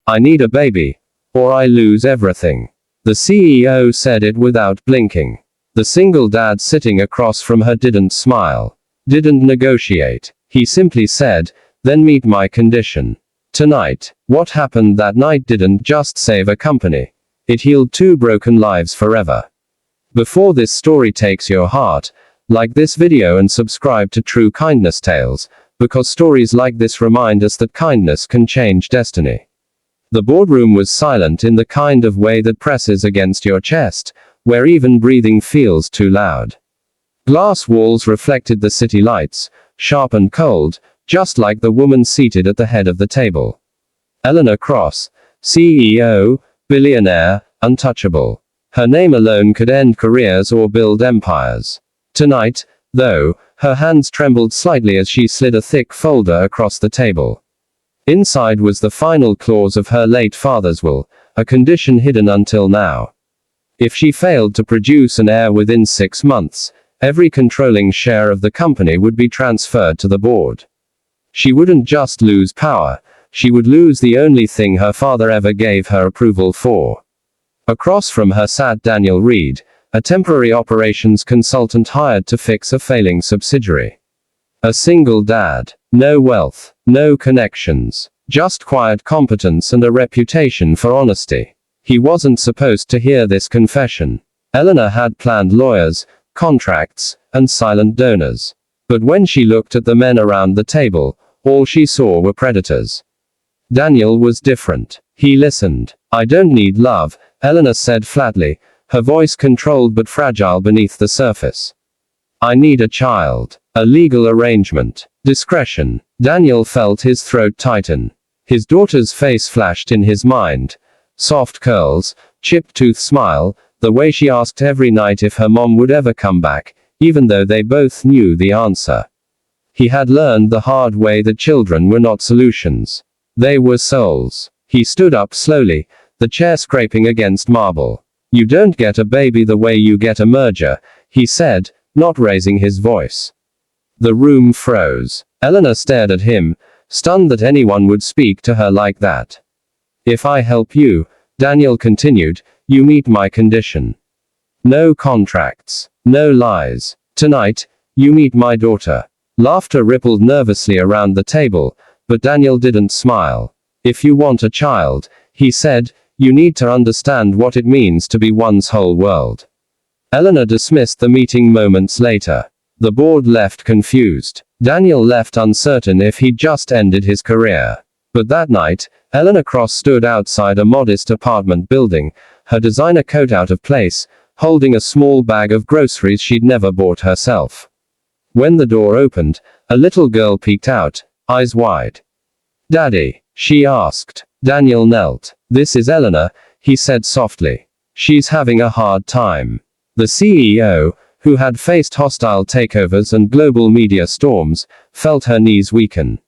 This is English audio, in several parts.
I need a baby, or I lose everything. The CEO said it without blinking. The single dad sitting across from her didn't smile, didn't negotiate. He simply said, then meet my condition. Tonight. What happened that night didn't just save a company. It healed 2 broken lives forever. Before this story takes your heart, like this video and subscribe to True Kindness Tales, because stories like this remind us that kindness can change destiny. The boardroom was silent in the kind of way that presses against your chest, where even breathing feels too loud. Glass walls reflected the city lights, sharp and cold, just like the woman seated at the head of the table. Eleanor Cross, CEO, billionaire, untouchable. Her name alone could end careers or build empires. Tonight, though, her hands trembled slightly as she slid a thick folder across the table. Inside was the final clause of her late father's will, a condition hidden until now. If she failed to produce an heir within 6 months, every controlling share of the company would be transferred to the board. She wouldn't just lose power, she would lose the only thing her father ever gave her approval for. Across from her sat Daniel Reed, a temporary operations consultant hired to fix a failing subsidiary. A single dad. No wealth, no connections, just quiet competence and a reputation for honesty. He wasn't supposed to hear this confession. Eleanor had planned lawyers, contracts, and silent donors. But when she looked at the men around the table, all she saw were predators. Daniel was different. He listened. I don't need love, Eleanor said flatly, her voice controlled but fragile beneath the surface. I need a child. A legal arrangement. Discretion. Daniel felt his throat tighten. His daughter's face flashed in his mind. Soft curls, chipped tooth smile, the way she asked every night if her mom would ever come back, even though they both knew the answer. He had learned the hard way that children were not solutions. They were souls. He stood up slowly, the chair scraping against marble. You don't get a baby the way you get a merger, he said, not raising his voice. The room froze. Eleanor stared at him, stunned that anyone would speak to her like that. If I help you, Daniel continued, you meet my condition. No contracts. No lies. Tonight, you meet my daughter. Laughter rippled nervously around the table, but Daniel didn't smile. If you want a child, he said, you need to understand what it means to be one's whole world. Eleanor dismissed the meeting moments later. The board left confused. Daniel left uncertain if he'd just ended his career. But that night, Eleanor Cross stood outside a modest apartment building, her designer coat out of place, holding a small bag of groceries she'd never bought herself. When the door opened, a little girl peeked out, eyes wide. Daddy? She asked. Daniel knelt. This is Eleanor, he said softly. She's having a hard time. The CEO, who had faced hostile takeovers and global media storms, felt her knees weaken.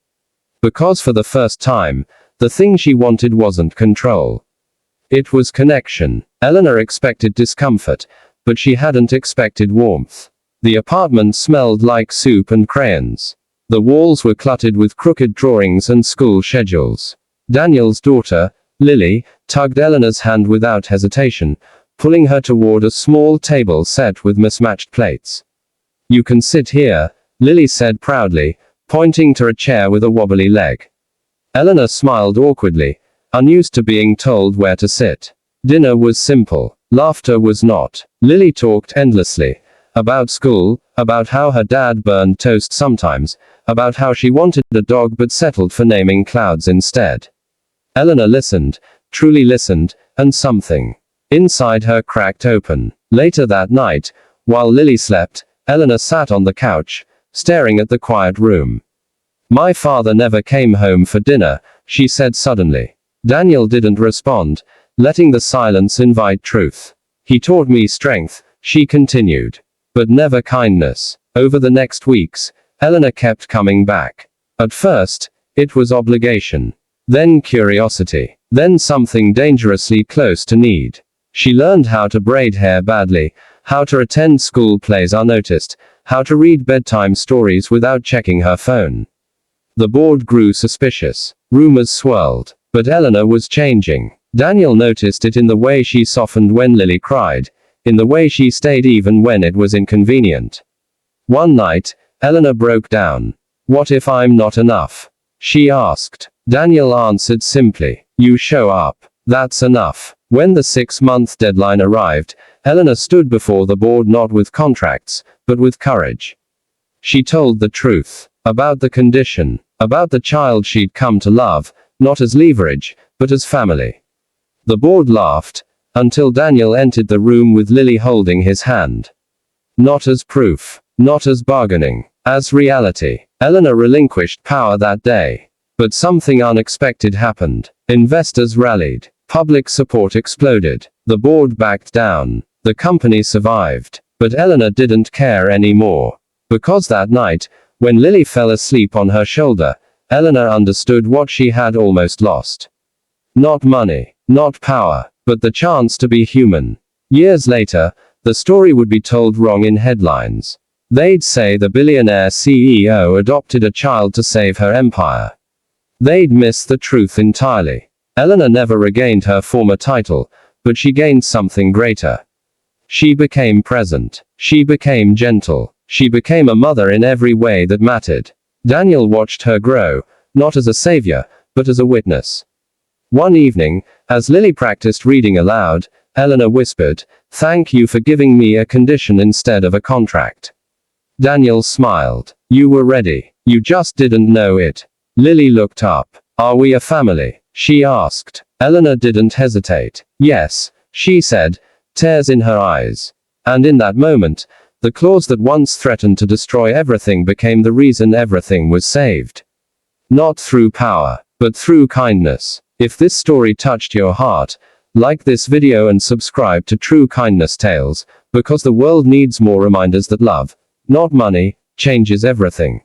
Because for the first time, the thing she wanted wasn't control. It was connection. Eleanor expected discomfort, but she hadn't expected warmth. The apartment smelled like soup and crayons. The walls were cluttered with crooked drawings and school schedules. Daniel's daughter, Lily, tugged Eleanor's hand without hesitation, pulling her toward a small table set with mismatched plates. You can sit here, Lily said proudly, pointing to a chair with a wobbly leg. Eleanor smiled awkwardly, unused to being told where to sit. Dinner was simple. Laughter was not. Lily talked endlessly. About school, about how her dad burned toast sometimes, about how she wanted a dog but settled for naming clouds instead. Eleanor listened, truly listened, and something inside her cracked open. Later that night, while Lily slept, Eleanor sat on the couch, staring at the quiet room. My father never came home for dinner, she said suddenly. Daniel didn't respond, letting the silence invite truth. He taught me strength, she continued. But never kindness. Over the next weeks, Eleanor kept coming back. At first, it was obligation. Then curiosity. Then something dangerously close to need. She learned how to braid hair badly, how to attend school plays unnoticed, how to read bedtime stories without checking her phone. The board grew suspicious. Rumors swirled. But Eleanor was changing. Daniel noticed it in the way she softened when Lily cried, in the way she stayed even when it was inconvenient. One night, Eleanor broke down. "What if I'm not enough?" she asked. Daniel answered simply, "You show up. That's enough." When the 6-month deadline arrived, Eleanor stood before the board not with contracts, but with courage. She told the truth. About the condition. About the child she'd come to love, not as leverage, but as family. The board laughed, until Daniel entered the room with Lily holding his hand. Not as proof. Not as bargaining. As reality. Eleanor relinquished power that day. But something unexpected happened. Investors rallied. Public support exploded. The board backed down. The company survived. But Eleanor didn't care anymore. Because that night, when Lily fell asleep on her shoulder, Eleanor understood what she had almost lost. Not money. Not power. But the chance to be human. Years later, the story would be told wrong in headlines. They'd say the billionaire CEO adopted a child to save her empire. They'd miss the truth entirely. Eleanor never regained her former title, but she gained something greater. She became present. She became gentle. She became a mother in every way that mattered. Daniel watched her grow, not as a savior, but as a witness. One evening, as Lily practiced reading aloud, Eleanor whispered, "Thank you for giving me a condition instead of a contract." Daniel smiled. "You were ready. You just didn't know it." Lily looked up. "Are we a family?" she asked. Eleanor didn't hesitate. "Yes," she said, tears in her eyes. And in that moment, the clause that once threatened to destroy everything became the reason everything was saved. Not through power, but through kindness. If this story touched your heart, like this video and subscribe to True Kindness Tales, because the world needs more reminders that love, not money, changes everything.